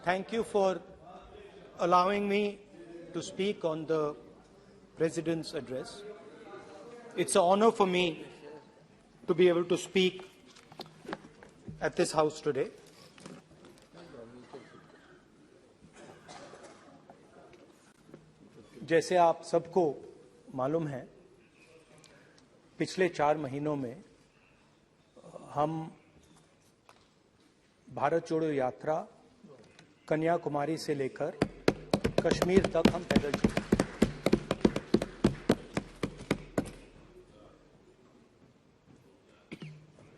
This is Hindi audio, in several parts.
Thank you for allowing me to speak on the President's address. It's an honor for me to be able to speak at this House today. जैसे आप सबको मालूम है, पिछले 4 महीनों में हम भारत जोड़ो यात्रा कन्याकुमारी से लेकर कश्मीर तक हम पैदल चले।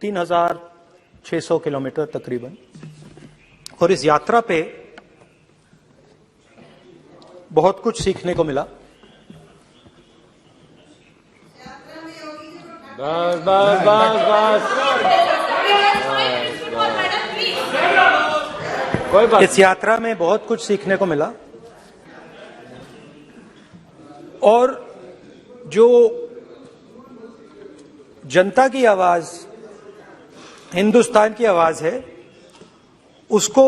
3,600 किलोमीटर तकरीबन। और इस यात्रा पे बहुत कुछ सीखने को मिला। बस बस बस बस कोई बात। इस यात्रा में बहुत कुछ सीखने को मिला और जो जनता की आवाज, हिंदुस्तान की आवाज है, उसको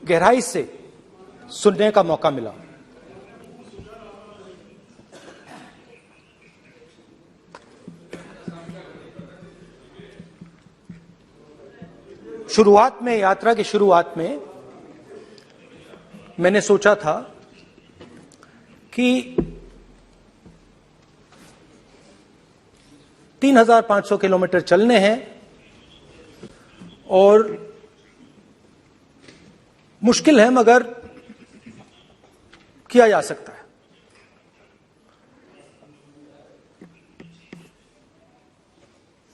गहराई से सुनने का मौका मिला। शुरुआत में, यात्रा की शुरुआत में मैंने सोचा था कि 3,500 किलोमीटर चलने हैं और मुश्किल है मगर किया जा सकता है।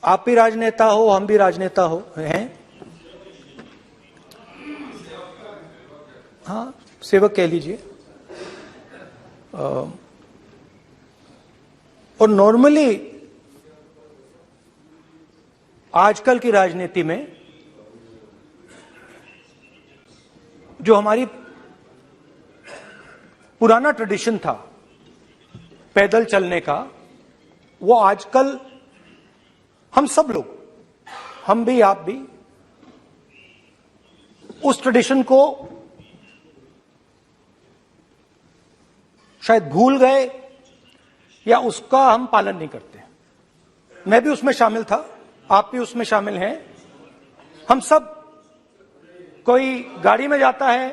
आप भी राजनेता हो, हम भी राजनेता हैं। हाँ, सेवक कह लीजिए। और नॉर्मली आजकल की राजनीति में जो हमारी पुराना ट्रेडिशन था पैदल चलने का, वो आजकल हम सब लोग, हम भी आप भी, उस ट्रेडिशन को शायद भूल गए या उसका हम पालन नहीं करते। मैं भी उसमें शामिल था, आप भी उसमें शामिल हैं। हम सब, कोई गाड़ी में जाता है,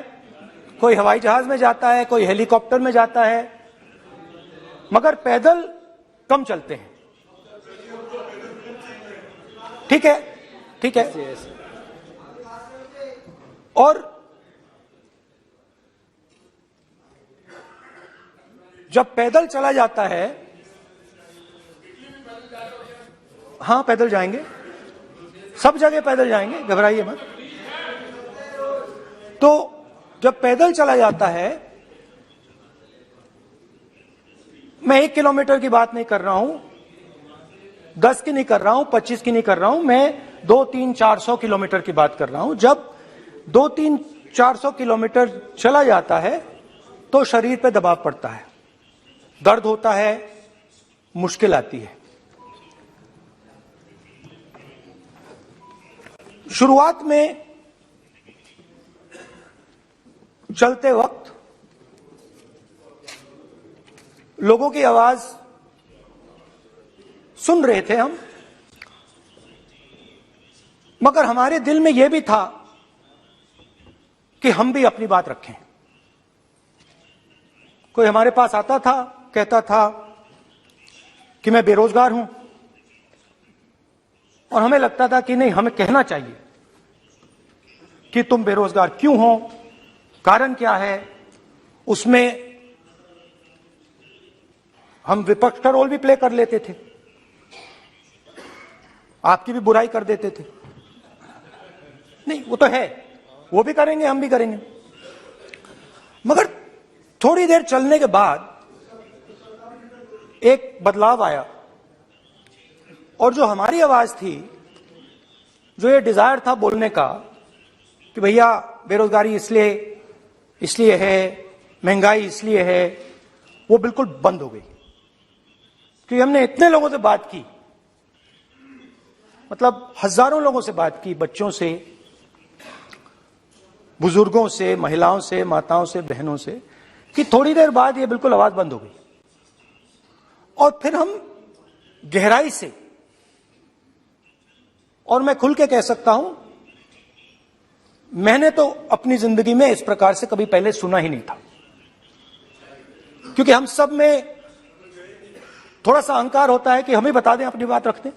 कोई हवाई जहाज में जाता है, कोई हेलीकॉप्टर में जाता है, मगर पैदल कम चलते हैं। ठीक है, ठीक है। और जब पैदल चला जाता है, हाँ पैदल जाएंगे, सब जगह पैदल जाएंगे, घबराइए मत। तो जब पैदल चला जाता है, मैं 1 किलोमीटर की बात नहीं कर रहा हूं, 10 की नहीं कर रहा हूं, 25 की नहीं कर रहा हूं, मैं 2-3-400 किलोमीटर की बात कर रहा हूं। जब 2-3-400 किलोमीटर चला जाता है तो शरीर पे दबाव पड़ता है, दर्द होता है, मुश्किल आती है। शुरुआत में चलते वक्त लोगों की आवाज सुन रहे थे हम, मगर हमारे दिल में यह भी था कि हम भी अपनी बात रखें। कोई हमारे पास आता था, कहता था कि मैं बेरोजगार हूं, और हमें लगता था कि नहीं, हमें कहना चाहिए कि तुम बेरोजगार क्यों हो, कारण क्या है। उसमें हम विपक्ष का रोल भी प्ले कर लेते थे, आपकी भी बुराई कर देते थे। नहीं, वो तो है, वो भी करेंगे, हम भी करेंगे। मगर थोड़ी देर चलने के बाद एक बदलाव आया, और जो हमारी आवाज थी, जो ये डिजायर था बोलने का कि भैया बेरोजगारी इसलिए है, महंगाई इसलिए है, वो बिल्कुल बंद हो गई। क्योंकि हमने इतने लोगों से बात की मतलब हजारों लोगों से बात की, बच्चों से, बुजुर्गों से, महिलाओं से, माताओं से, बहनों से, कि थोड़ी देर बाद ये बिल्कुल आवाज बंद हो गई। और फिर हम गहराई से, और मैं खुल के कह सकता हूं, मैंने तो अपनी जिंदगी में इस प्रकार से कभी पहले सुना ही नहीं था, क्योंकि हम सब में थोड़ा सा अहंकार होता है कि हम ही बता दें, अपनी बात रख दें।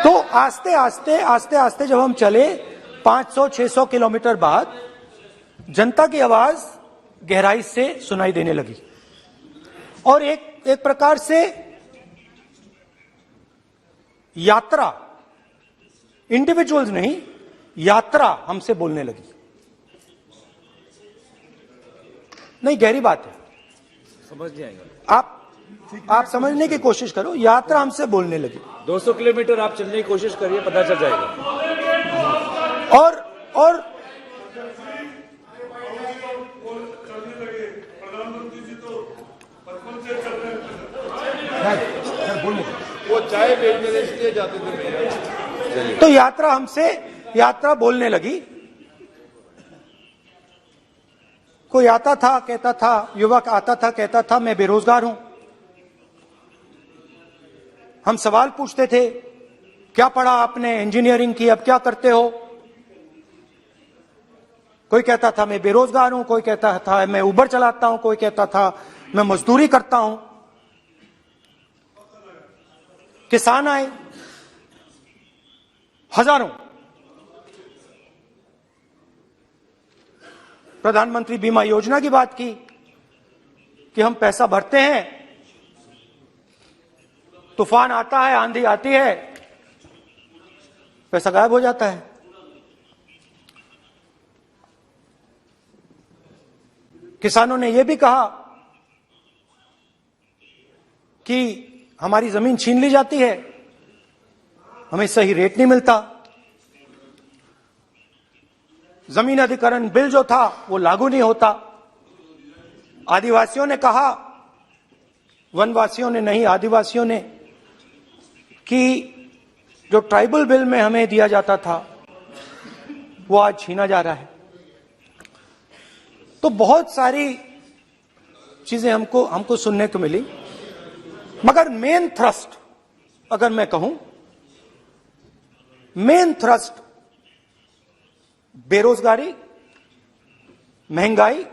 तो आस्ते आस्ते जब हम चले 500-600 किलोमीटर बाद, जनता की आवाज गहराई से सुनाई देने लगी, और एक प्रकार से यात्रा, इंडिविजुअल्स नहीं, यात्रा हमसे बोलने लगी। नहीं, गहरी बात है, समझ नहीं आएगा। आप समझने की कोशिश करो। यात्रा हमसे बोलने लगी। 200 किलोमीटर आप चलने की कोशिश करिए, पता चल जाएगा। और वो चाय बेचने इसलिए जाते थे। तो यात्रा बोलने लगी। कोई आता था, कहता था, युवक आता था, कहता था मैं बेरोजगार हूं। हम सवाल पूछते थे, क्या पढ़ा आपने? इंजीनियरिंग की, अब क्या करते हो? कोई कहता था मैं बेरोजगार हूं, कोई कहता था मैं उबर चलाता हूं, कोई कहता था मैं मजदूरी करता हूं। किसान आए हजारों। प्रधानमंत्री बीमा योजना की बात की कि हम पैसा भरते हैं, तूफान आता है, आंधी आती है, पैसा गायब हो जाता है। किसानों ने यह भी कहा कि हमारी जमीन छीन ली जाती है, हमें सही रेट नहीं मिलता। जमीन अधिग्रहण बिल जो था वो लागू नहीं होता। आदिवासियों ने कहा, वनवासियों ने नहीं, आदिवासियों ने, कि जो ट्राइबल बिल में हमें दिया जाता था वो आज छीना जा रहा है। तो बहुत सारी चीजें हमको सुनने को मिली, मगर मेन थ्रस्ट, अगर मैं कहूं, मेन थ्रस्ट बेरोजगारी, महंगाई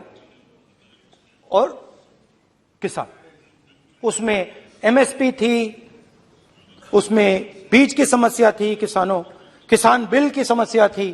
और किसान। उसमें एमएसपी थी, उसमें बीज की समस्या थी, किसान बिल की समस्या थी।